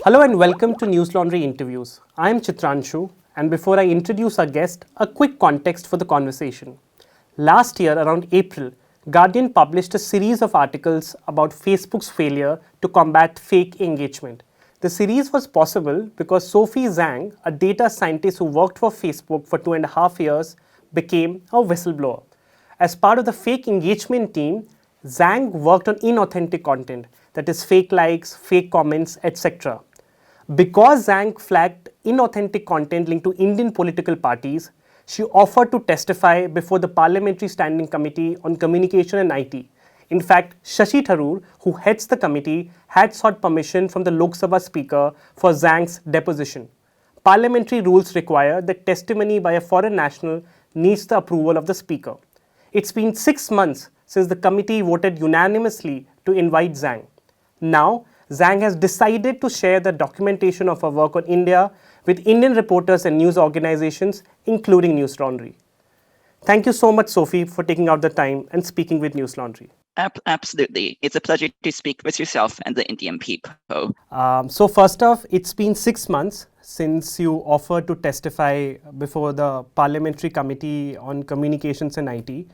Hello and welcome to Newslaundry Interviews. I am Chitranshu, and before I introduce our guest, a quick context for the conversation. Last year, around April, Guardian published a series of articles about Facebook's failure to combat fake engagement. The series was possible because Sophie Zhang, a data scientist who worked for Facebook for 2.5 years, became a whistleblower. As part of the fake engagement team, Zhang worked on inauthentic content, that is, fake likes, fake comments, etc. Because Zhang flagged inauthentic content linked to Indian political parties, she offered to testify before the Parliamentary Standing Committee on Communication and IT. In fact, Shashi Tharoor, who heads the committee, had sought permission from the Lok Sabha Speaker for Zhang's deposition. Parliamentary rules require that testimony by a foreign national needs the approval of the Speaker. It's been 6 months since the committee voted unanimously to invite Zhang. Now, Zhang has decided to share the documentation of her work on India with Indian reporters and news organizations, including Newslaundry. Thank you so much, Sophie, for taking out the time and speaking with Newslaundry. Absolutely. It's a pleasure to speak with yourself and the Indian people. So first off, it's been 6 months since you offered to testify before the Parliamentary Committee on Communications and IT.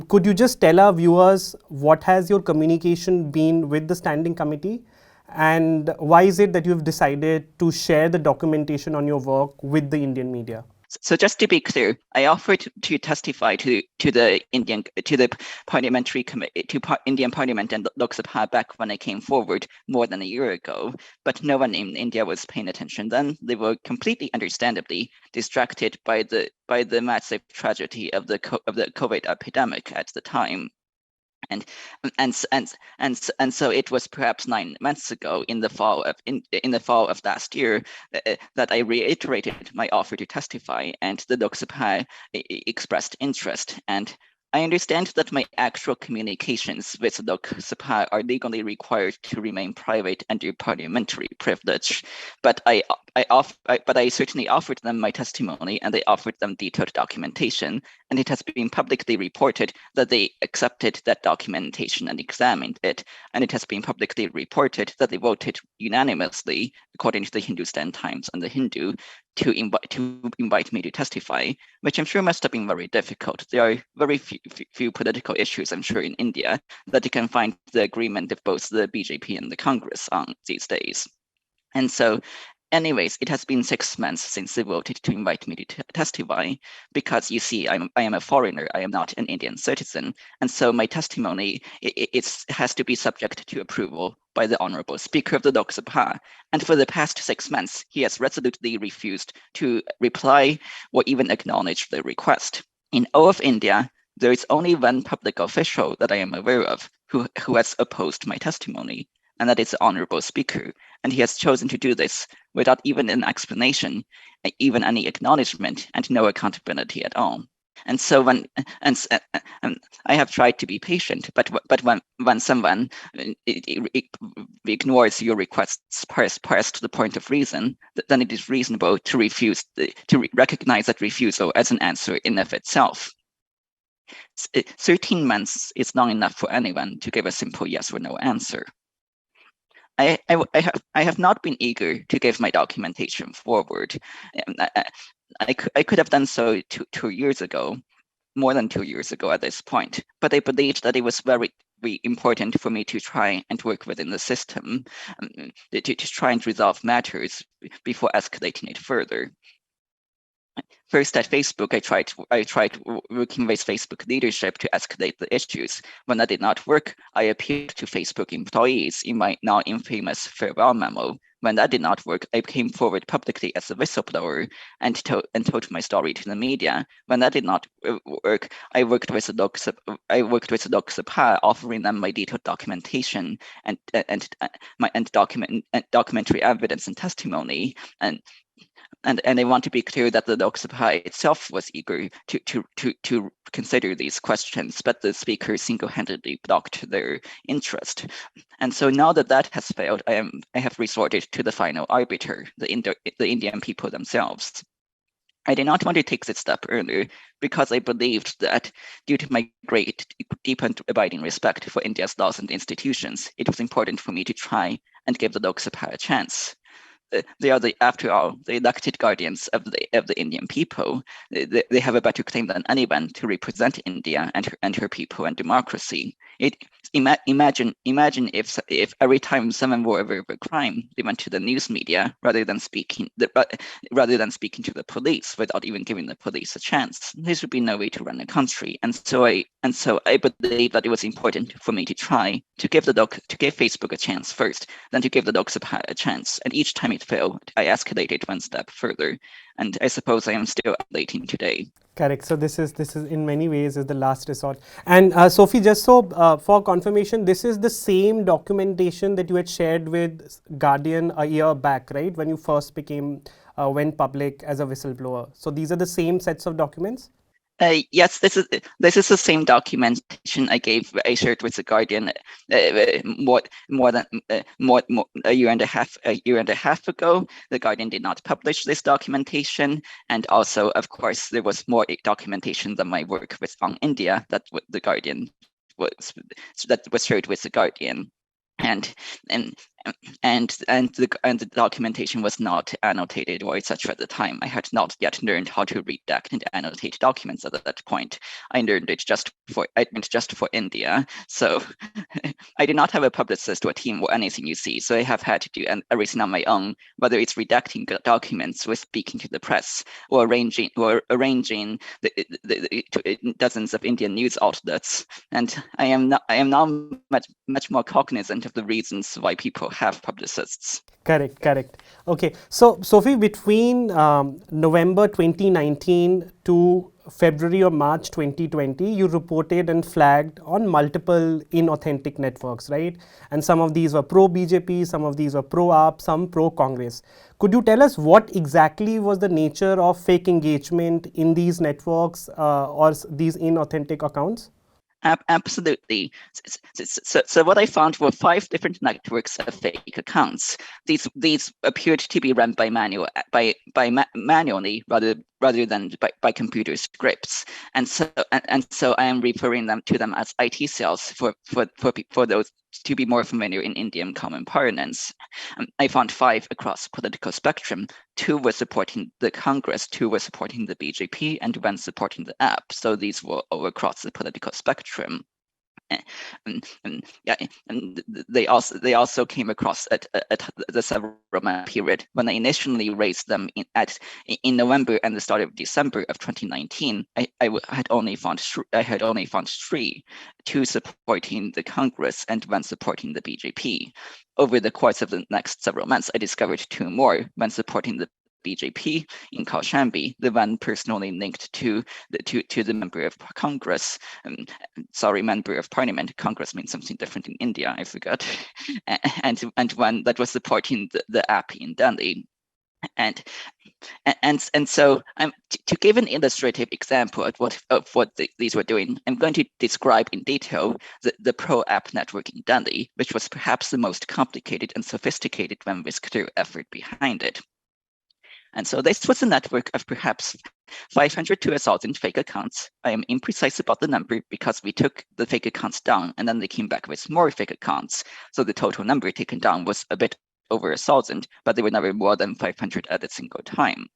Could you just tell our viewers what has your communication been with the Standing Committee, and why is it that you've decided to share the documentation on your work with the Indian media? So just to be clear, I offered to testify to the Parliamentary Committee, to Indian Parliament and Lok Sabha back when I came forward more than a year ago, but no one in India was paying attention then. They were completely understandably distracted by the massive tragedy of the COVID epidemic at the time. And so it was perhaps 9 months ago in the fall of last year that I reiterated my offer to testify, and the Lok Sabha expressed interest. And I understand that my actual communications with the Lok Sabha are legally required to remain private under parliamentary privilege, but I certainly offered them my testimony, and I offered them detailed documentation, and it has been publicly reported that they accepted that documentation and examined it, and it has been publicly reported that they voted unanimously, according to the Hindustan Times and the Hindu, to invite me to testify, which I'm sure must have been very difficult. There are very few political issues, I'm sure, in India that you can find the agreement of both the BJP and the Congress on these days. And so, anyways, it has been 6 months since they voted to invite me to testify, because you see, I am a foreigner, I am not an Indian citizen, and so my testimony it has to be subject to approval by the Honourable Speaker of the Lok Sabha. And for the past 6 months, he has resolutely refused to reply or even acknowledge the request. In all of India, there is only one public official that I am aware of who has opposed my testimony, and that is the Honourable Speaker. And he has chosen to do this without even an explanation, even any acknowledgement, and no accountability at all. And so I have tried to be patient, but when someone ignores your requests past the point of reason, then it is reasonable to refuse to recognize that refusal as an answer in of itself. 13 months is long enough for anyone to give a simple yes or no answer. I have not been eager to give my documentation forward. I could have done so 2 years ago, more than 2 years ago at this point, but I believed that it was very important for me to try and work within the system, to try and resolve matters before escalating it further. First, at Facebook, I tried working with Facebook leadership to escalate the issues. When that did not work, I appealed to Facebook employees in my now infamous farewell memo. When that did not work, I came forward publicly as a whistleblower and told my story to the media. When that did not work, I worked with the Lok Sabha, offering them my detailed documentation and documentary evidence and testimony. And I want to be clear that the Lok Sabha itself was eager to consider these questions, but the speaker single-handedly blocked their interest. And so now that has failed, I have resorted to the final arbiter, the Indian people themselves. I did not want to take this step earlier because I believed that due to my great, deep and abiding respect for India's laws and institutions, it was important for me to try and give the Lok Sabha a chance. after all, the elected guardians of the Indian people. They have a better claim than anyone to represent India and her people and democracy. Imagine if every time someone were aware of a crime, they went to the news media rather than speaking to the police without even giving the police a chance. This would be no way to run a country. And so I believe that it was important for me to try to give Facebook a chance first, then to give the Lok Sabha a chance. And each time it failed, I escalated one step further. And I suppose I am still escalating today. Correct. So this is in many ways is the last resort. And Sophie, just so for confirmation, this is the same documentation that you had shared with Guardian a year back, right? When you first went public as a whistleblower. So these are the same sets of documents? Yes, this is the same documentation I shared with the Guardian more than a year and a half ago. The Guardian did not publish this documentation, and also, of course, there was more documentation than my work on India that the Guardian was shared with the Guardian. And the documentation was not annotated or etc. at the time. I had not yet learned how to redact and annotate documents at that point. I learned it just for India. So I did not have a publicist or a team or anything you see. So I have had to do everything on my own, whether it's redacting documents or speaking to the press or arranging dozens of Indian news outlets. And I am now much more cognizant of the reasons why people have publicists. Correct. Okay. So, Sophie, between November 2019 to February or March 2020, you reported and flagged on multiple inauthentic networks, right? And some of these were pro-BJP, some of these were pro-AAP, some pro-Congress. Could you tell us what exactly was the nature of fake engagement in these networks or these inauthentic accounts? Absolutely. So what I found were 5 different networks of fake accounts. These appeared to be run manually rather than by computer scripts. And so I am referring to them as IT cells for those to be more familiar in Indian common parlance. I found 5 across political spectrum. 2 were supporting the Congress, 2 were supporting the BJP, and 1 supporting the AAP. So these were all across the political spectrum. And they also came across at the several month period when I initially raised them in November and the start of December of 2019. I had only found 3, 2 supporting the Congress and 1 supporting the BJP. Over the course of the next several months, I discovered 2 more, 1 supporting the BJP in Kaushambi, the one personally linked to the member of Congress. Member of Parliament. Congress means something different in India, I forgot. and one that was supporting the AAP in Delhi. And so to give an illustrative example of what these were doing, I'm going to describe in detail the pro-AAP network in Delhi, which was perhaps the most complicated and sophisticated one with clear effort behind it. And so this was a network of perhaps 500 to 1,000 fake accounts. I am imprecise about the number because we took the fake accounts down and then they came back with more fake accounts. So the total number taken down was a bit over 1,000, but they were never more than 500 at a single time.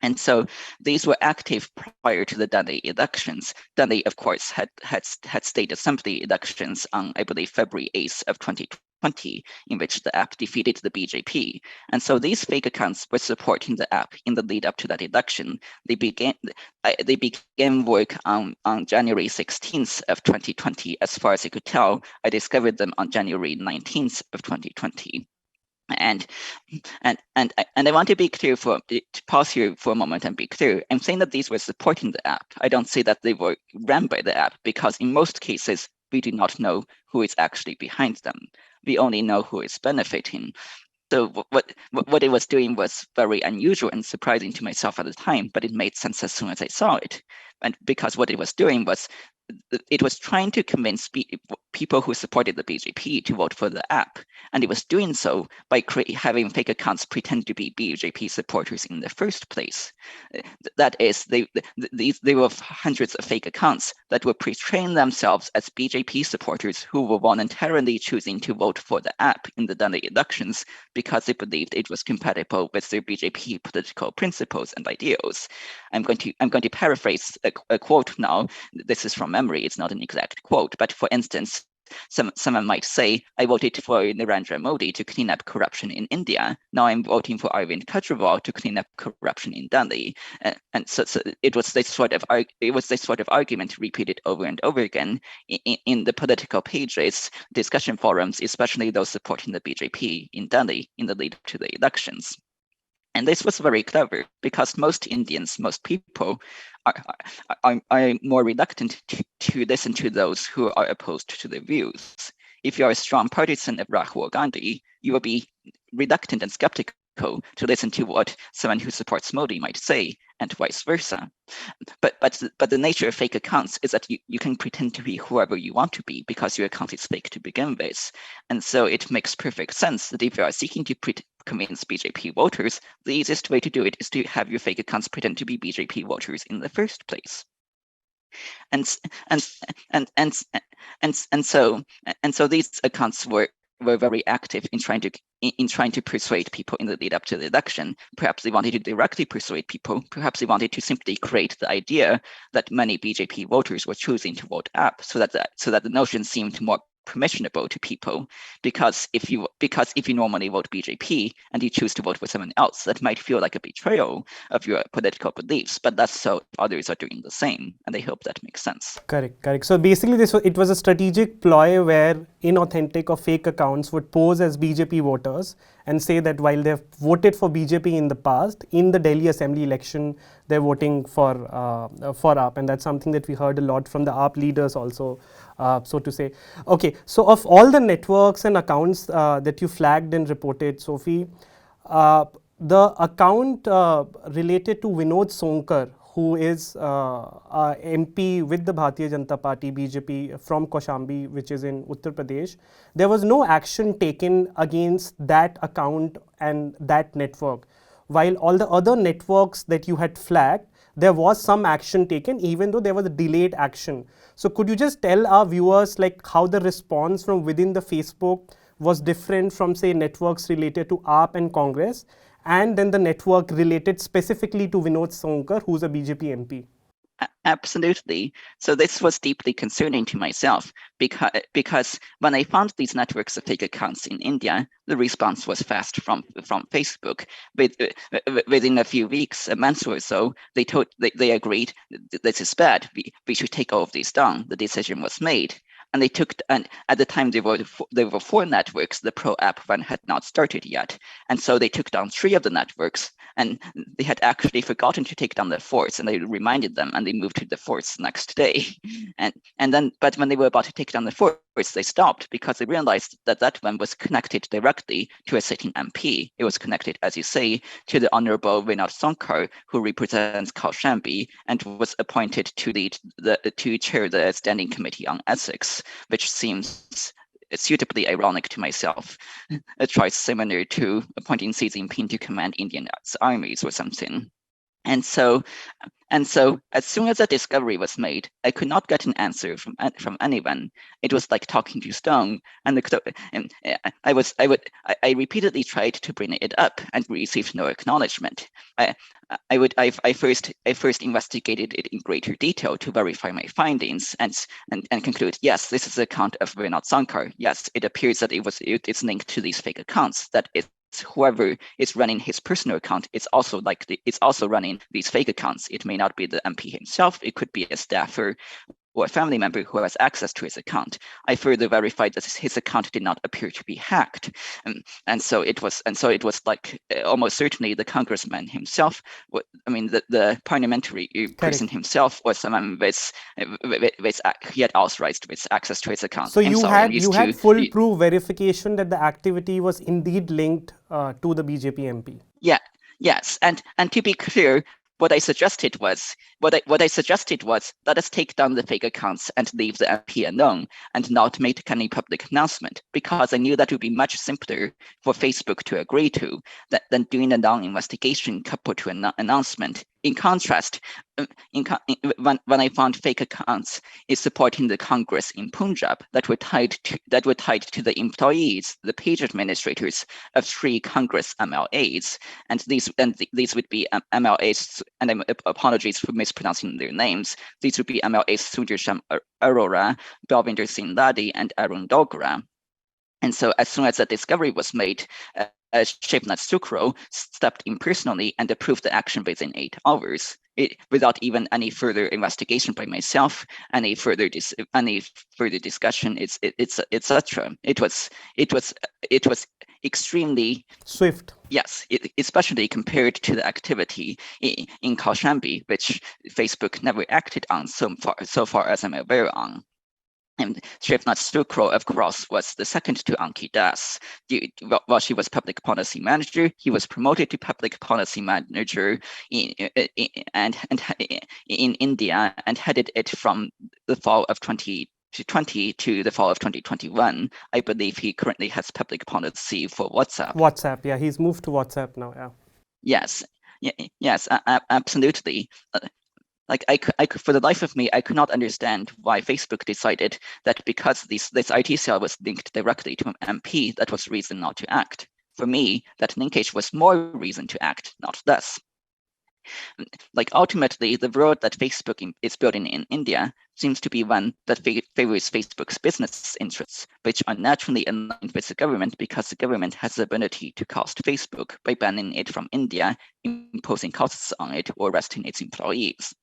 And so these were active prior to the Delhi elections. Delhi, of course, had state assembly elections on, I believe, February 8th of 2020, in which the AAP defeated the BJP. And so these fake accounts were supporting the AAP in the lead up to that election. They began work on January 16th of 2020. As far as I could tell, I discovered them on January 19th of 2020. And I want to be clear to pause here for a moment and be clear. I'm saying that these were supporting the AAP. I don't say that they were run by the AAP because in most cases, we do not know who is actually behind them. We only know who is benefiting. So what it was doing was very unusual and surprising to myself at the time, but it made sense as soon as I saw it. And because what it was doing was, it was trying to convince people who supported the BJP to vote for the app, and it was doing so by having fake accounts pretend to be BJP supporters in the first place. That is, they were hundreds of fake accounts that were portraying themselves as BJP supporters who were voluntarily choosing to vote for the app in the Delhi elections because they believed it was compatible with their BJP political principles and ideals. I'm going to paraphrase a quote now. This is from memory, it's not an exact quote, but for instance, someone might say, I voted for Narendra Modi to clean up corruption in India. Now I'm voting for Arvind Kejriwal to clean up corruption in Delhi. And so it was this sort of argument repeated over and over again in the political pages, discussion forums, especially those supporting the BJP in Delhi in the lead up to the elections. And this was very clever because most Indians, most people are more reluctant to listen to those who are opposed to their views. If you're a strong partisan of Rahul Gandhi, you will be reluctant and skeptical to listen to what someone who supports Modi might say, and vice versa. But the nature of fake accounts is that you can pretend to be whoever you want to be because your account is fake to begin with. And so it makes perfect sense that if you are seeking to convince BJP voters, the easiest way to do it is to have your fake accounts pretend to be BJP voters in the first place. And so these accounts were very active in trying to persuade people in the lead up to the election. Perhaps they wanted to directly persuade people. Perhaps they wanted to simply create the idea that many BJP voters were choosing to vote app, so that the notion seemed more permissionable to people, because if you normally vote BJP and you choose to vote for someone else, that might feel like a betrayal of your political beliefs, but that's so others are doing the same, and I hope that makes sense. Correct. So basically it was a strategic ploy where inauthentic or fake accounts would pose as BJP voters and say that while they've voted for BJP in the past, in the Delhi Assembly election, they're voting for AAP, and that's something that we heard a lot from the AAP leaders also, so to say. Okay, so of all the networks and accounts that you flagged and reported, Sophie, the account related to Vinod Sonkar, who is a MP with the Bharatiya Janata Party, BJP, from Kaushambi, which is in Uttar Pradesh, there was no action taken against that account and that network. While all the other networks that you had flagged, there was some action taken, even though there was a delayed action. So could you just tell our viewers like how the response from within the Facebook was different from, say, networks related to AAP and Congress, and then the network related specifically to Vinod Sonkar, who's a BJP MP? Absolutely. So this was deeply concerning to myself because when I found these networks of fake accounts in India, the response was fast from Facebook. Within a few weeks, a month or so, they agreed this is bad. We should take all of these down. The decision was made. And at the time there were 4 networks. The pro-app one had not started yet, and so they took down 3 of the networks, and they had actually forgotten to take down the 4th, and they reminded them, and they moved to the 4th next day. But when they were about to take down the 4th, they stopped because they realized that one was connected directly to a sitting MP. It was connected, as you say, to the Honorable Vinod Sonkar, who represents Kaushambi and was appointed to chair the Standing Committee on Ethics, which seems suitably ironic to myself. A choice similar to appointing Xi Jinping to command Indian armies or something. And so as soon as that discovery was made, I could not get an answer from anyone. It was like talking to stone. And I repeatedly tried to bring it up and received no acknowledgement. I first investigated it in greater detail to verify my findings and conclude, yes, this is the account of Vinod Sonkar. Yes, it appears that it's linked to these fake accounts. That whoever is running his personal account is also running these fake accounts. It may not be the MP himself. It could be a staffer or a family member who has access to his account. I further verified that his account did not appear to be hacked, and so it was like almost certainly the congressman himself. The parliamentary person himself was someone he had authorized with access to his account. So you had full proof verification that the activity was indeed linked to the BJP MP. Yeah. Yes, and to be clear, what I suggested was let us take down the fake accounts and leave the MP alone and not make any public announcement, because I knew that would be much simpler for Facebook to agree to than doing a long investigation coupled to an announcement. In contrast, when I found fake accounts is supporting the Congress in Punjab that were tied to the employees, the page administrators of 3 Congress MLAs, and these would be MLAs, and apologies for mispronouncing their names. These would be MLAs Sudarsham Arora, Balvinder Singh Ladi, and Arun Dogra. And so as soon as that discovery was made, Shivnath Sukro stepped in personally and approved the action within 8 hours, without even any further investigation by myself, any further discussion, etc. It was extremely swift. Yes, especially compared to the activity in Kaushambi, which Facebook never acted on so far as I'm aware on. And Shivnath Sukro, of course, was the second to Anki Das. While she was public policy manager, he was promoted to public policy manager in India and headed it from the fall of 2020 to the fall of 2021. I believe he currently has public policy for WhatsApp. Yeah, he's moved to WhatsApp now. Yeah. Yes, absolutely. For the life of me, I could not understand why Facebook decided that because this IT cell was linked directly to an MP, that was reason not to act. For me, that linkage was more reason to act, not less. Ultimately, the world that Facebook is building in India seems to be one that favors Facebook's business interests, which are naturally aligned with the government because the government has the ability to cost Facebook by banning it from India, imposing costs on it, or arresting its employees.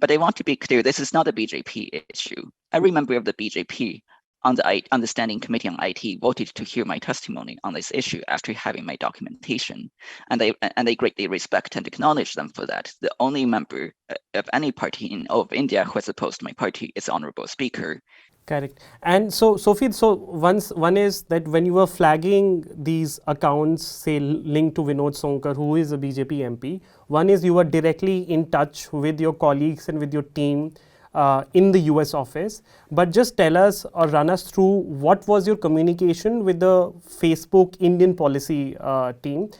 But I want to be clear, this is not a BJP issue. Every member of the BJP on the Standing Committee on IT voted to hear my testimony on this issue after having my documentation. And I greatly respect and acknowledge them for that. The only member of any party in all of India who has opposed my party is the Honorable Speaker. Correct. And so, Sophie, one is that when you were flagging these accounts, say linked to Vinod Sonkar, who is a BJP MP, one is you were directly in touch with your colleagues and with your team in the US office. But just tell us or run us through what was your communication with the Facebook Indian policy team,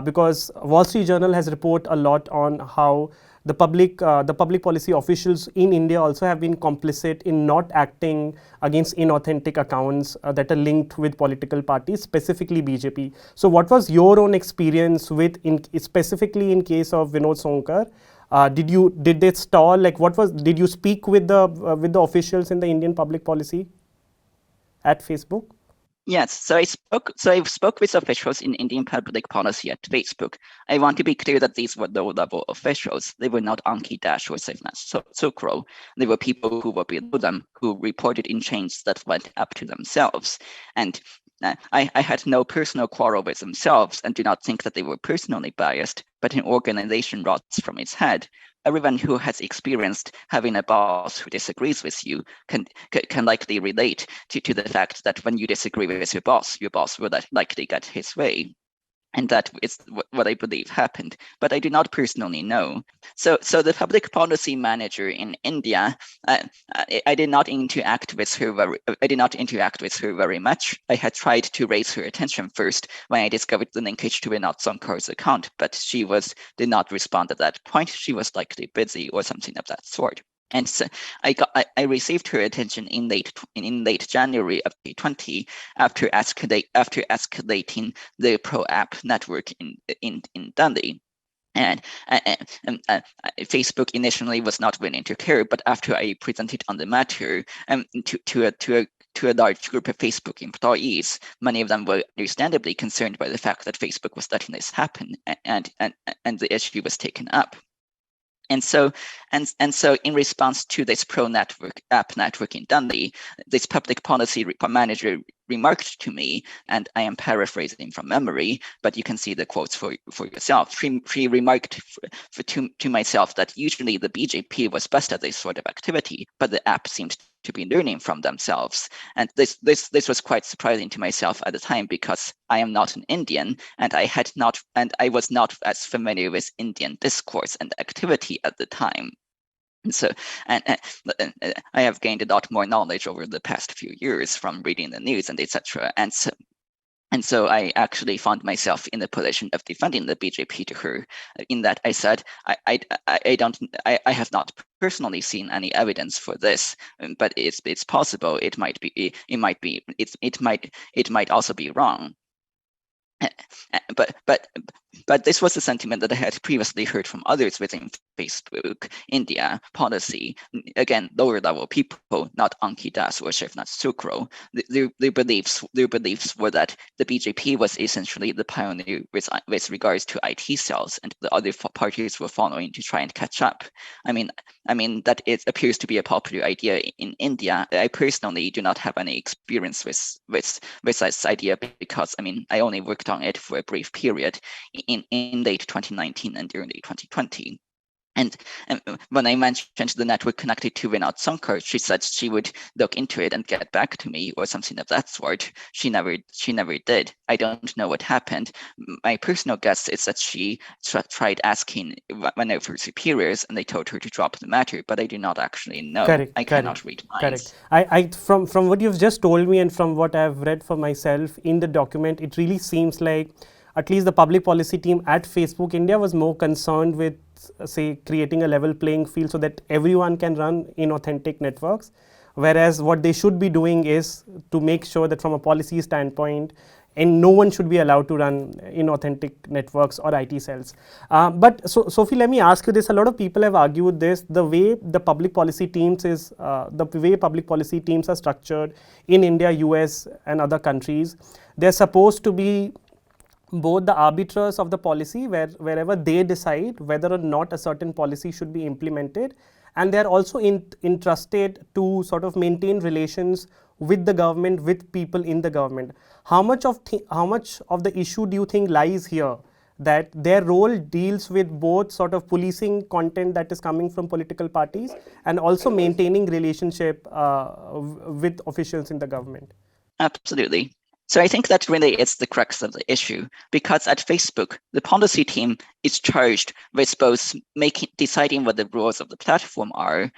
because Wall Street Journal has reported a lot on how the public policy officials in India also have been complicit in not acting against inauthentic accounts that are linked with political parties, specifically BJP. So what was your own experience with, specifically in case of Vinod Sonkar? Did they stall? Did you speak with the officials in the Indian public policy at Facebook? Yes, so I spoke with officials in Indian public policy at Facebook. I want to be clear that these were low-level officials. They were not Anki Dash or Shivnath Sukro. They were people who were below them, who reported in chains that went up to themselves. And I had no personal quarrel with themselves and do not think that they were personally biased, but an organization rots from its head. Everyone who has experienced having a boss who disagrees with you can likely relate to the fact that when you disagree with your boss will likely get his way. And that is what I believe happened, but I do not personally know. So the public policy manager in India, I did not interact with her very much. I had tried to raise her attention first when I discovered the linkage to Vinod Sonkar's account, but she did not respond at that point. She was likely busy or something of that sort. And so I received her attention in late January of 2020 after escalating the pro-app network in Delhi. And Facebook initially was not willing to care, but after I presented on the matter to a large group of Facebook employees, many of them were understandably concerned by the fact that Facebook was letting this happen, and the issue was taken up. And so in response to this app network in Delhi, this public policy manager remarked to me, and I am paraphrasing from memory, but you can see the quotes for yourself. She remarked to myself that usually the BJP was best at this sort of activity, but the app seemed to be learning from themselves. And this was quite surprising to myself at the time, because I am not an Indian, and I was not as familiar with Indian discourse and activity at the time. And so, and I have gained a lot more knowledge over the past few years from reading the news and etc. And so I actually found myself in the position of defending the BJP to her, in that I said, I have not personally seen any evidence for this, but it's possible it might also be wrong. But this was a sentiment that I had previously heard from others within Facebook India policy. Again, lower level people, not Anki Das or Shivnath Sukro. Their beliefs were that the BJP was essentially the pioneer with regards to IT cells, and the other parties were following to try and catch up. I mean that it appears to be a popular idea in India. I personally do not have any experience with this idea, because I only worked on it for a brief period in late 2019 and early 2020. And when I mentioned the network connected to Vinod Sankar, she said she would look into it and get back to me, or something of that sort. She never did. I don't know what happened. My personal guess is that she tried asking one of her superiors, and they told her to drop the matter, but I do not actually know. I cannot read minds. Correct. From what you've just told me and from what I've read for myself in the document, it really seems like at least the public policy team at Facebook India was more concerned with, say, creating a level playing field so that everyone can run inauthentic networks, whereas what they should be doing is to make sure that from a policy standpoint, and no one should be allowed to run inauthentic networks or IT cells. But Sophie, let me ask you this. A lot of people have argued this, the way the public policy teams are structured in India, US and other countries. They're supposed to be both the arbiters of the policy, wherever they decide whether or not a certain policy should be implemented, and they are also entrusted to sort of maintain relations with the government, with people in the government. How much of the issue do you think lies here, that their role deals with both sort of policing content that is coming from political parties and also maintaining relationship with officials in the government? Absolutely. So I think that really is the crux of the issue, because at Facebook, the policy team is charged with both deciding what the rules of the platform are,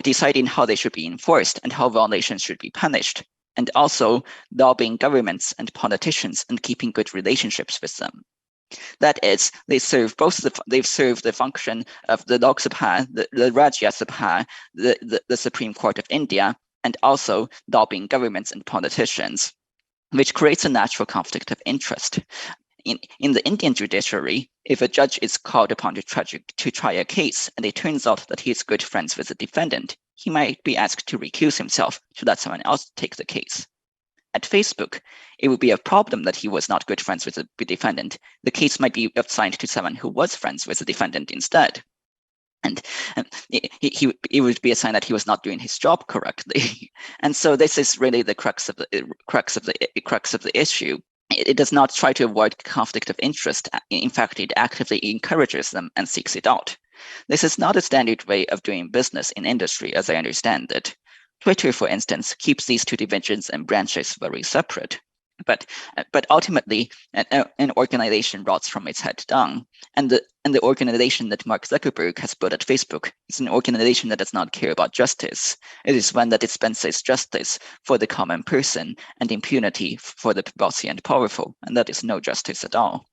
deciding how they should be enforced and how violations should be punished, and also lobbying governments and politicians and keeping good relationships with them. That is, they serve the function of the Lok Sabha, the Rajya Sabha, the Supreme Court of India, and also lobbying governments and politicians, which creates a natural conflict of interest. In the Indian judiciary, if a judge is called upon to try a case, and it turns out that he is good friends with the defendant, he might be asked to recuse himself to let someone else take the case. At Facebook, it would be a problem that he was not good friends with the defendant. The case might be assigned to someone who was friends with the defendant instead. And it would be a sign that he was not doing his job correctly. And so this is really the crux of the issue. It does not try to avoid conflict of interest. In fact, it actively encourages them and seeks it out. This is not a standard way of doing business in industry, as I understand it. Twitter, for instance, keeps these two divisions and branches very separate. But ultimately, an organization rots from its head down. And the organization that Mark Zuckerberg has built at Facebook is an organization that does not care about justice. It is one that dispenses justice for the common person and impunity for the wealthy and powerful. And that is no justice at all.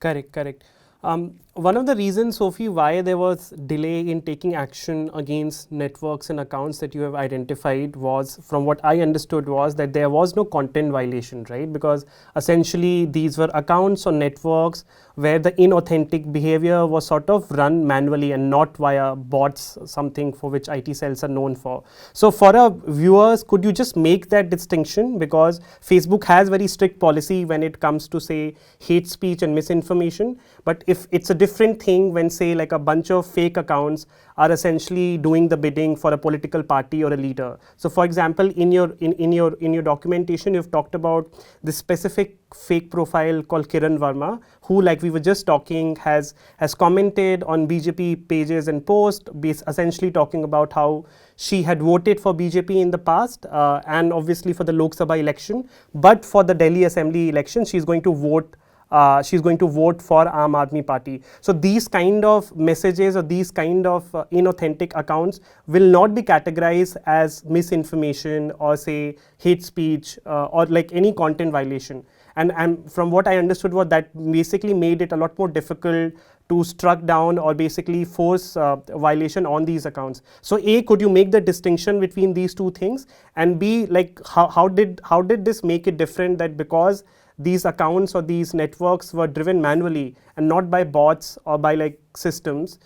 Correct. One of the reasons, Sophie, why there was delay in taking action against networks and accounts that you have identified was, from what I understood, was that there was no content violation, right? Because essentially these were accounts or networks where the inauthentic behavior was sort of run manually and not via bots, something for which IT cells are known for. So for our viewers, could you just make that distinction? Because Facebook has very strict policy when it comes to, say, hate speech and misinformation. But if it's a different thing when, say, like a bunch of fake accounts are essentially doing the bidding for a political party or a leader. So, for example, in your documentation, you've talked about this specific fake profile called Kiran Verma, who, like we were just talking, has commented on BJP pages and posts, essentially talking about how she had voted for BJP in the past, and obviously for the Lok Sabha election, but for the Delhi Assembly election, she's going to vote for Aam Aadmi Party. So these kind of messages or these kind of inauthentic accounts will not be categorized as misinformation or, say, hate speech or like any content violation. And from what I understood, was that basically made it a lot more difficult to struck down or basically force violation on these accounts. So A, could you make the distinction between these two things? And B, like how did this make it different, that because these accounts or these networks were driven manually and not by bots or by like systems,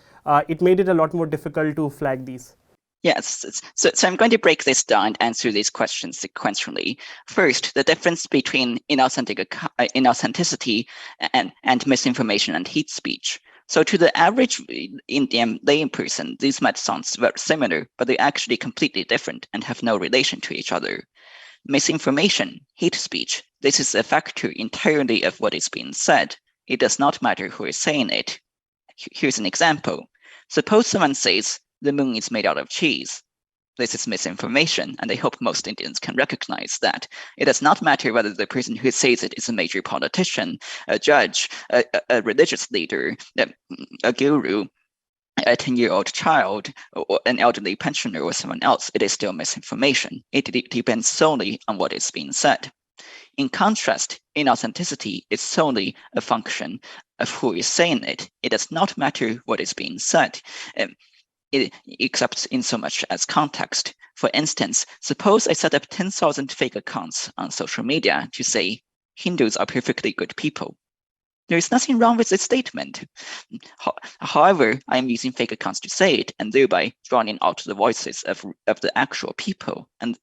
it made it a lot more difficult to flag these? Yes, so I'm going to break this down and answer these questions sequentially. First, the difference between inauthenticity and misinformation and hate speech. So to the average Indian layperson, these might sound very similar, but they're actually completely different and have no relation to each other. Misinformation, hate speech, this is a factor entirely of what is being said. It does not matter who is saying it. Here's an example. Suppose someone says the moon is made out of cheese. This is misinformation, and I hope most Indians can recognize that. It does not matter whether the person who says it is a major politician, a judge, a religious leader, a guru, a 10-year-old child, or an elderly pensioner, or someone else. It is still misinformation. It depends solely on what is being said. In contrast, inauthenticity is solely a function of who is saying it. It does not matter what is being said, except in so much as context. For instance, suppose I set up 10,000 fake accounts on social media to say Hindus are perfectly good people. There is nothing wrong with this statement. However, I am using fake accounts to say it, and thereby drowning out the voices of the actual people. And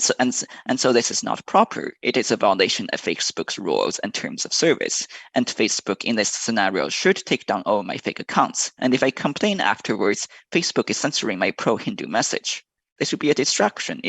so this is not proper. It is a violation of Facebook's rules and terms of service. And Facebook in this scenario should take down all my fake accounts. And if I complain afterwards, Facebook is censoring my pro-Hindu message. This would be a distraction,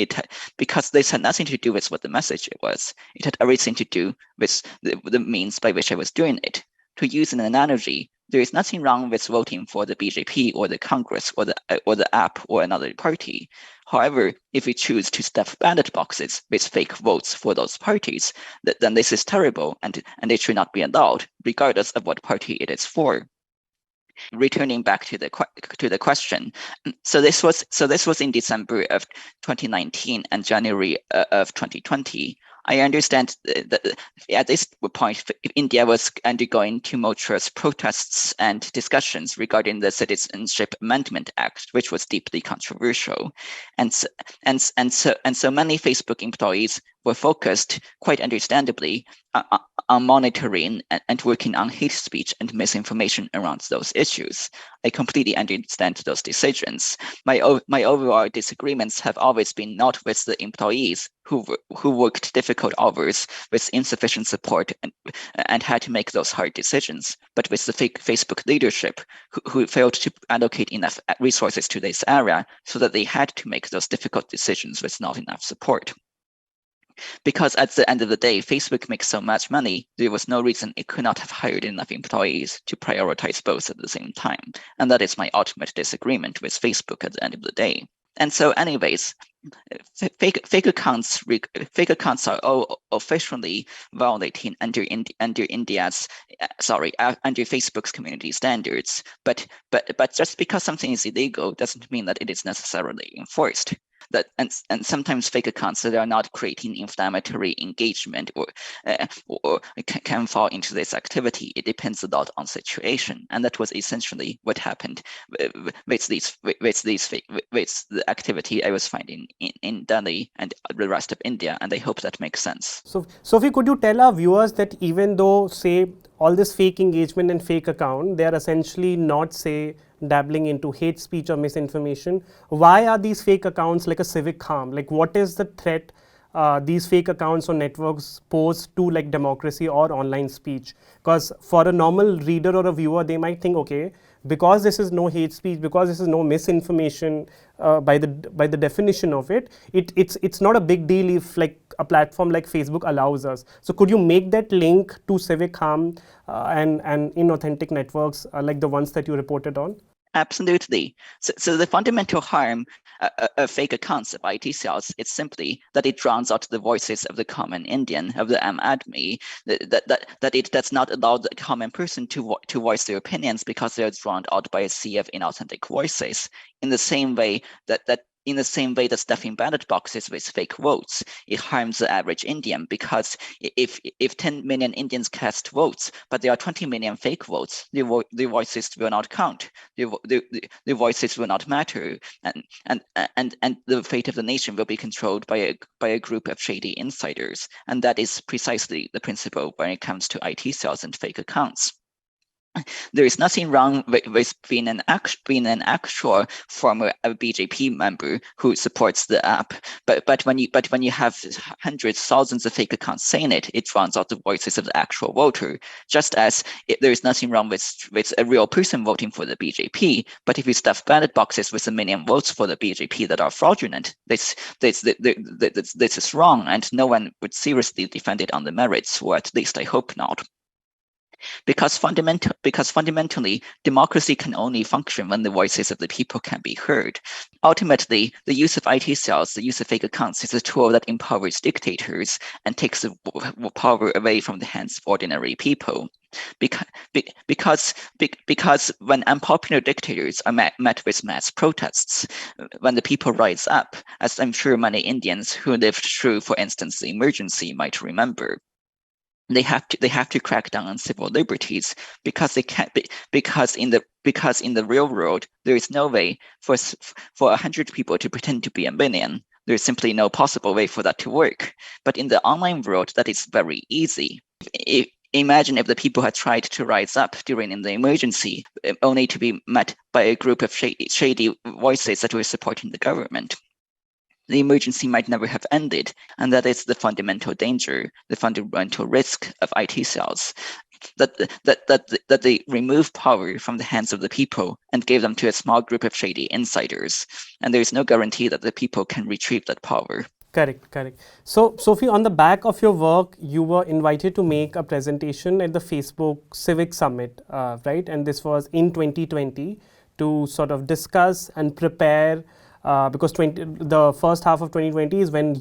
because this had nothing to do with what the message was. It had everything to do with the means by which I was doing it. To use an analogy, there is nothing wrong with voting for the BJP or the Congress or the AAP or another party. However, if we choose to stuff ballot boxes with fake votes for those parties, then this is terrible, and it should not be allowed, regardless of what party it is for. Returning back to the question, so this was in December of 2019 and January of 2020. I understand that at this point, India was undergoing tumultuous protests and discussions regarding the Citizenship Amendment Act, which was deeply controversial, and so many Facebook employees were focused, quite understandably, on monitoring and working on hate speech and misinformation around those issues. I completely understand those decisions. My overall disagreements have always been not with the employees who worked difficult hours with insufficient support and had to make those hard decisions, but with the Facebook leadership who failed to allocate enough resources to this area so that they had to make those difficult decisions with not enough support. Because at the end of the day, Facebook makes so much money, there was no reason it could not have hired enough employees to prioritize both at the same time. And that is my ultimate disagreement with Facebook at the end of the day. And so anyways, fake accounts are all officially violating under Facebook's community standards. But just because something is illegal doesn't mean that it is necessarily enforced. And sometimes fake accounts that are not creating inflammatory engagement or can fall into this activity. It depends a lot on situation, and that was essentially what happened with the activity I was finding in Delhi and the rest of India, and I hope that makes sense. So, Sophie, could you tell our viewers that even though, say, all this fake engagement and fake account, they are essentially not, say, dabbling into hate speech or misinformation, why are these fake accounts like a civic harm? Like, what is the threat these fake accounts or networks pose to like democracy or online speech? Because for a normal reader or a viewer, they might think, okay, because this is no hate speech, because this is no misinformation, by the definition of it, it's not a big deal if like a platform like Facebook allows us. So could you make that link to civic harm and inauthentic networks like the ones that you reported on? Absolutely. So the fundamental harm of fake accounts of IT cells is simply that it drowns out the voices of the common Indian, of the Admi, that it does not allow the common person to voice their opinions because they are drowned out by a sea of inauthentic voices. In the same way that stuffing ballot boxes with fake votes, it harms the average Indian, because if 10 million Indians cast votes, but there are 20 million fake votes, their voices will not count. Their voices will not matter, and the fate of the nation will be controlled by a group of shady insiders. And that is precisely the principle when it comes to IT cells and fake accounts. There is nothing wrong with being an actual former BJP member who supports the app, but when you have hundreds, thousands of fake accounts saying it drowns out the voices of the actual voter. Just as there is nothing wrong with a real person voting for the BJP, but if you stuff ballot boxes with 1 million votes for the BJP that are fraudulent, this is wrong, and no one would seriously defend it on the merits, or at least I hope not. Because fundamentally, democracy can only function when the voices of the people can be heard. Ultimately, the use of IT cells, the use of fake accounts, is a tool that empowers dictators and takes the power away from the hands of ordinary people. Because when unpopular dictators are met with mass protests, when the people rise up, as I'm sure many Indians who lived through, for instance, the emergency might remember, they have to crack down on civil liberties, because they can't because in the real world there is no way for 100 people to pretend to be 1 million. There is simply no possible way for that to work. But in the online world, that is very easy. Imagine if the people had tried to rise up during the emergency, only to be met by a group of shady voices that were supporting the government. The emergency might never have ended, and that is the fundamental danger, the fundamental risk of IT cells, that they remove power from the hands of the people and gave them to a small group of shady insiders, and there is no guarantee that the people can retrieve that power. Correct. So, Sophie, on the back of your work, you were invited to make a presentation at the Facebook Civic Summit, right? And this was in 2020 to sort of discuss and prepare. Because the first half of 2020 is when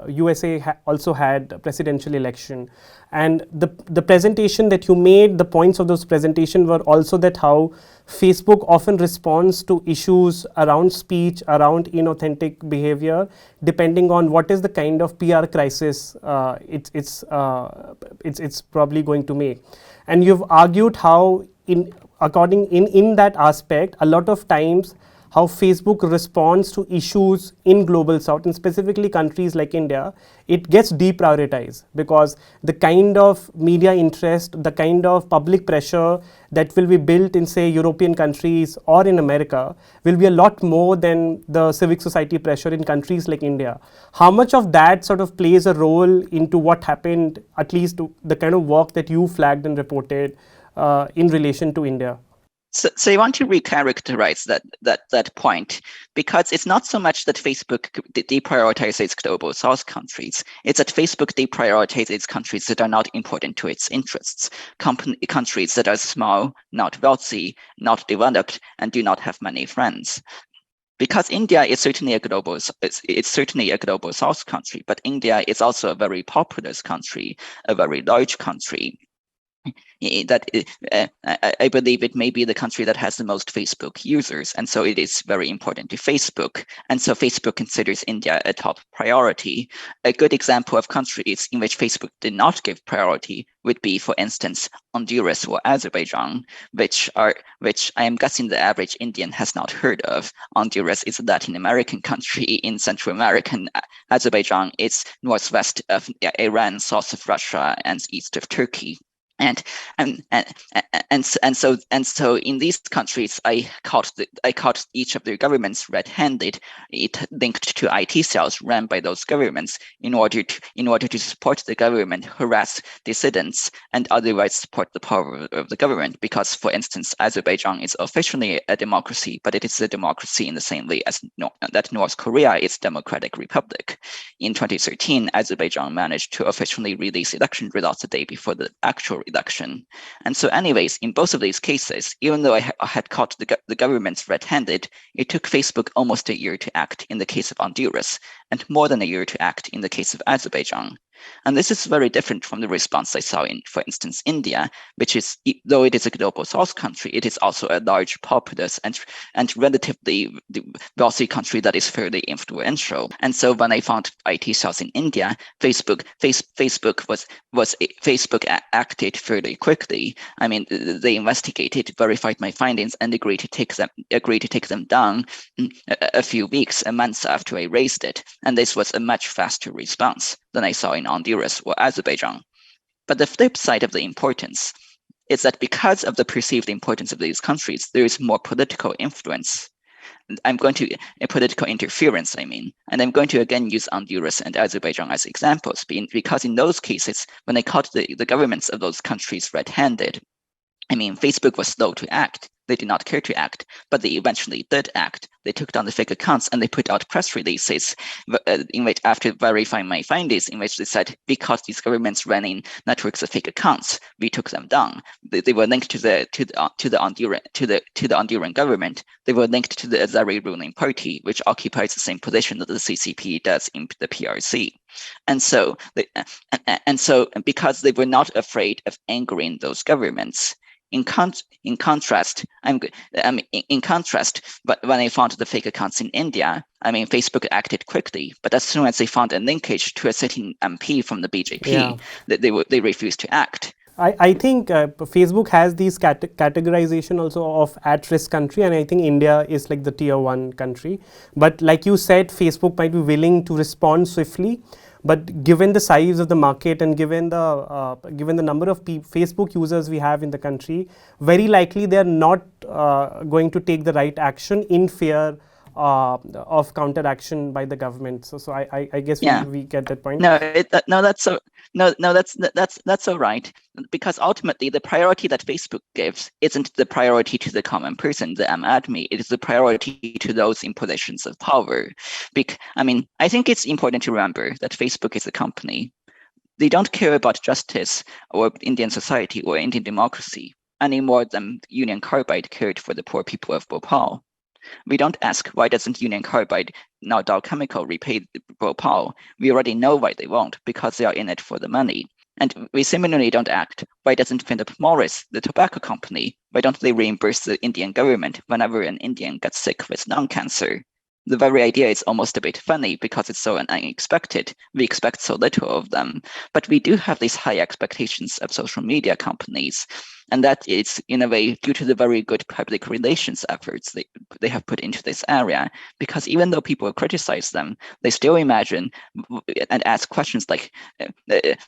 USA also had a presidential election, and the presentation that you made, the points of those presentation were also that how Facebook often responds to issues around speech, around inauthentic behavior, depending on what is the kind of PR crisis it's probably going to make. And you've argued how in that aspect, a lot of times how Facebook responds to issues in Global South, and specifically countries like India, it gets deprioritized, because the kind of media interest, the kind of public pressure that will be built in, say, European countries or in America will be a lot more than the civic society pressure in countries like India. How much of that sort of plays a role into what happened, at least the kind of work that you flagged and reported in relation to India? So I want to recharacterize that point, because it's not so much that Facebook deprioritizes Global South countries. It's that Facebook deprioritizes countries that are not important to its interests, countries that are small, not wealthy, not developed, and do not have many friends. Because India is certainly a global South country, but India is also a very populous country, a very large country. That I believe it may be the country that has the most Facebook users, and so it is very important to Facebook, and so Facebook considers India a top priority. A good example of countries in which Facebook did not give priority would be, for instance, Honduras or Azerbaijan, which I am guessing the average Indian has not heard of. Honduras is a Latin American country in Central America. Azerbaijan is northwest of Iran, south of Russia, and east of Turkey. And so in these countries, I caught each of their governments red-handed. It linked to IT cells run by those governments in order to support the government, harass dissidents, and otherwise support the power of the government. Because, for instance, Azerbaijan is officially a democracy, but it is a democracy in the same way as that North Korea is a democratic republic. In 2013, Azerbaijan managed to officially release election results the day before the actual election. And so anyways, in both of these cases, even though I had caught the governments red-handed, it took Facebook almost a year to act in the case of Honduras, and more than a year to act in the case of Azerbaijan. And this is very different from the response I saw in, for instance, India, which is, though it is a global south country, it is also a large, populous, and relatively wealthy country that is fairly influential. And so when I found IT cells in India, Facebook acted fairly quickly. I mean, they investigated, verified my findings, and agreed to take them down a few weeks, a month after I raised it. And this was a much faster response than I saw in Honduras or Azerbaijan. But the flip side of the importance is that because of the perceived importance of these countries, there is more political influence. Political interference, I mean. And I'm going to again use Honduras and Azerbaijan as examples, because in those cases, when I caught the governments of those countries red-handed, I mean, Facebook was slow to act. They did not care to act, but they eventually did act. They took down the fake accounts and they put out press releases in which, after verifying my findings, in which they said, because these governments ran in networks of fake accounts, we took them down. They were linked to the Honduran government. They were linked to the Azeri ruling party, which occupies the same position that the CCP does in the PRC. And so because they were not afraid of angering those governments, in contrast, but when I found the fake accounts in India, I mean, Facebook acted quickly, but as soon as they found a linkage to a sitting MP from the BJP, they refused to act. I think Facebook has these categorization also of at-risk country, and I think India is like the tier 1 country. But like you said, Facebook might be willing to respond swiftly, but given the size of the market and given the number of Facebook users we have in the country, very likely they are not going to take the right action in fear of counteraction by the government. So I guess we get that point. That's all right, because ultimately the priority that Facebook gives isn't the priority to the common person, the Admi. It is the priority to those in positions of power. I think it's important to remember that Facebook is a company. They don't care about justice or Indian society or Indian democracy any more than Union Carbide cared for the poor people of Bhopal. We don't ask, why doesn't Union Carbide, now Dow Chemical, repay Bhopal? We already know why they won't, because they are in it for the money. And we similarly don't act, why doesn't Philip Morris, the tobacco company, why don't they reimburse the Indian government whenever an Indian gets sick with lung cancer? The very idea is almost a bit funny because it's so unexpected. We expect so little of them. But we do have these high expectations of social media companies. And that is, in a way, due to the very good public relations efforts they have put into this area. Because even though people criticize them, they still imagine and ask questions like,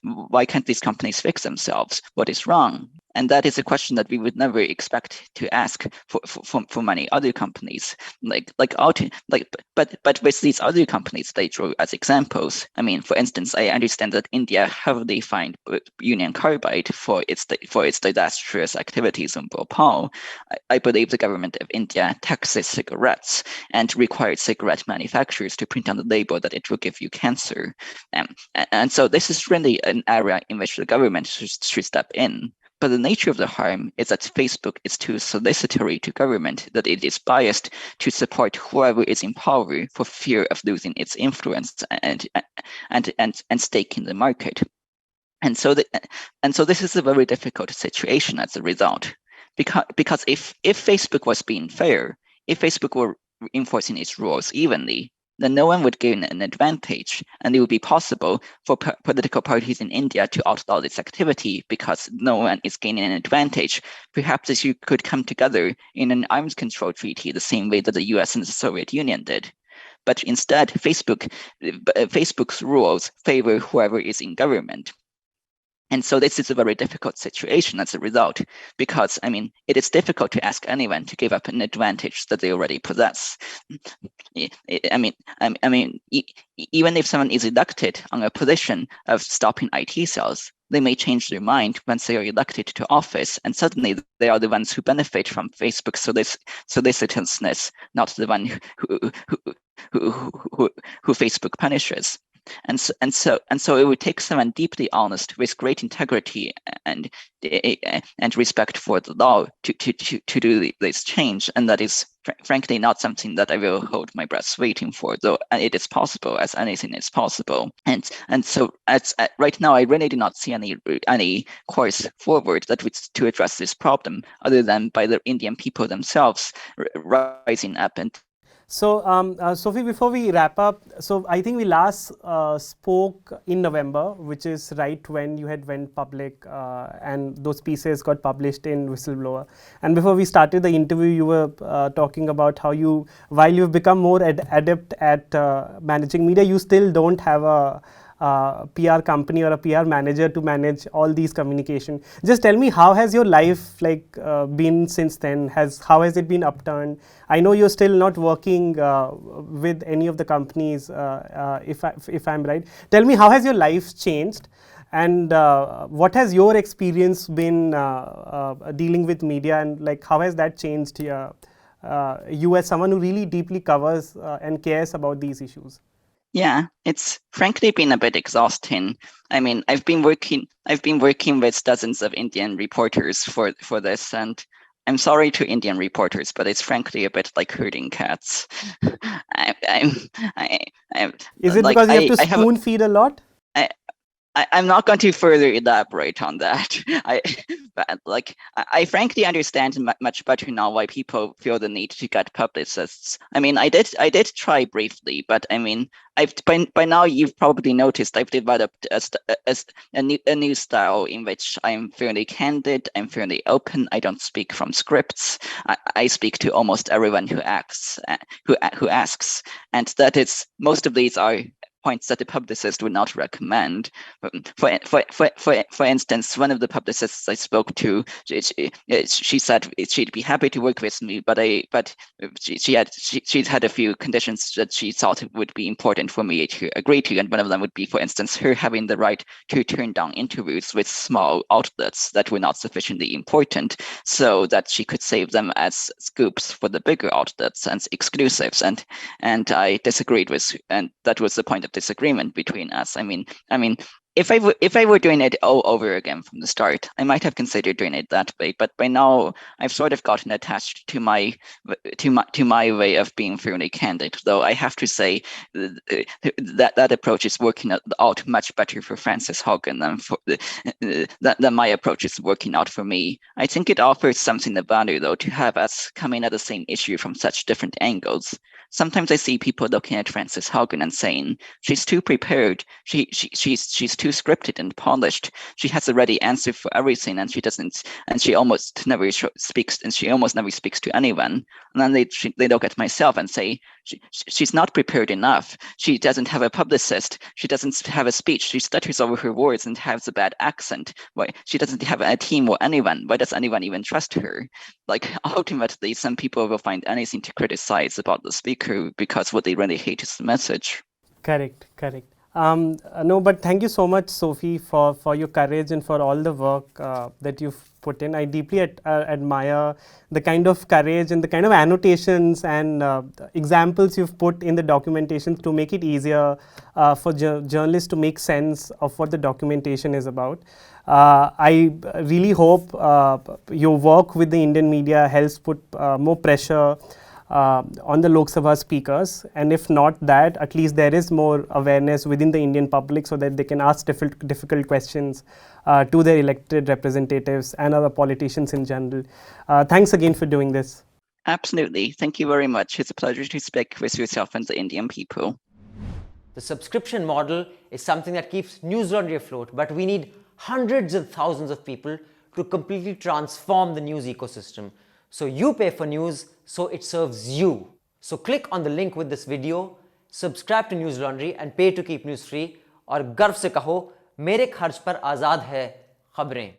why can't these companies fix themselves? What is wrong? And that is a question that we would never expect to ask for many other companies. But with these other companies they drew as examples, I mean, for instance, I understand that India heavily fined Union Carbide for its disastrous activities in Bhopal. I believe the government of India taxes cigarettes and required cigarette manufacturers to print on the label that it will give you cancer. And so this is really an area in which the government should step in. But the nature of the harm is that Facebook is too solicitory to government, that it is biased to support whoever is in power for fear of losing its influence and stake in the market. And so this is a very difficult situation as a result, because if Facebook was being fair, if Facebook were enforcing its rules evenly, then no one would gain an advantage, and it would be possible for political parties in India to outlaw this activity because no one is gaining an advantage. Perhaps if you could come together in an arms control treaty the same way that the US and the Soviet Union did. But instead, Facebook's rules favor whoever is in government. And so this is a very difficult situation as a result, because I mean, it is difficult to ask anyone to give up an advantage that they already possess. I mean, even if someone is elected on a position of stopping IT sales, they may change their mind once they are elected to office, and suddenly they are the ones who benefit from Facebook's solicitousness, not the one who Facebook punishes. And so it would take someone deeply honest with great integrity and respect for the law to do this change, and that is frankly not something that I will hold my breath waiting for, though it is possible, as anything is possible. And so right now I really do not see any course forward that would to address this problem other than by the Indian people themselves rising up. And so, Sophie, before we wrap up, so I think we last spoke in November, which is right when you had went public and those pieces got published in Whistleblower. And before we started the interview, you were talking about how you, while you've become more adept at managing media, you still don't have a PR company or a PR manager to manage all these communication. Just tell me, how has your life been since then? How has it been upturned? I know you're still not working with any of the companies, if I'm right. Tell me, how has your life changed, and what has your experience been dealing with media, and how has that changed you as someone who really deeply covers and cares about these issues? Yeah, it's frankly been a bit exhausting. I mean, I've been working with dozens of Indian reporters for this, and I'm sorry to Indian reporters, but it's frankly a bit like herding cats. Is it because you have to spoon feed a lot? I'm not going to further elaborate on that. I frankly understand much better now why people feel the need to get publicists. I mean, I did try briefly, but I mean, by now you've probably noticed I've developed a new style in which I'm fairly candid, I'm fairly open. I don't speak from scripts. I speak to almost everyone who asks, and that is, most of these are points that the publicist would not recommend. For instance, one of the publicists I spoke to, she said she'd be happy to work with me, but she'd had a few conditions that she thought would be important for me to agree to, and one of them would be, for instance, her having the right to turn down interviews with small outlets that were not sufficiently important, so that she could save them as scoops for the bigger outlets and exclusives. And I disagreed with, and that was the point of disagreement between us. I mean, if I were doing it all over again from the start, I might have considered doing it that way. But by now, I've sort of gotten attached to my way of being fairly candid. Though I have to say that approach is working out much better for Frances Haugen than my approach is working out for me. I think it offers something of value, though, to have us coming at the same issue from such different angles. Sometimes I see people looking at Frances Haugen and saying she's too prepared, she's too scripted and polished. She has a ready answer for everything, and she almost never speaks to anyone. And then they look at myself and say she's not prepared enough. She doesn't have a publicist. She doesn't have a speech. She stutters over her words and has a bad accent. Why she doesn't have a team or anyone? Why does anyone even trust her? Ultimately, some people will find anything to criticize about the speaker because what they really hate is the message. Correct. No, but thank you so much, Sophie, for your courage and for all the work that you've put in. I deeply admire the kind of courage and the kind of annotations and examples you've put in the documentation to make it easier for journalists to make sense of what the documentation is about. I really hope your work with the Indian media helps put more pressure on the Lok Sabha speakers, and if not that, at least there is more awareness within the Indian public so that they can ask difficult questions to their elected representatives and other politicians in general. Thanks again for doing this. Absolutely. Thank you very much. It's a pleasure to speak with yourself and the Indian people. The subscription model is something that keeps Newslaundry afloat, but we need hundreds of thousands of people to completely transform the news ecosystem. So you pay for news, so it serves you. So click on the link with this video, subscribe to Newslaundry and pay to keep news free, और गर्व से कहो मेरे खर्च पर आज़ाद है खबरें।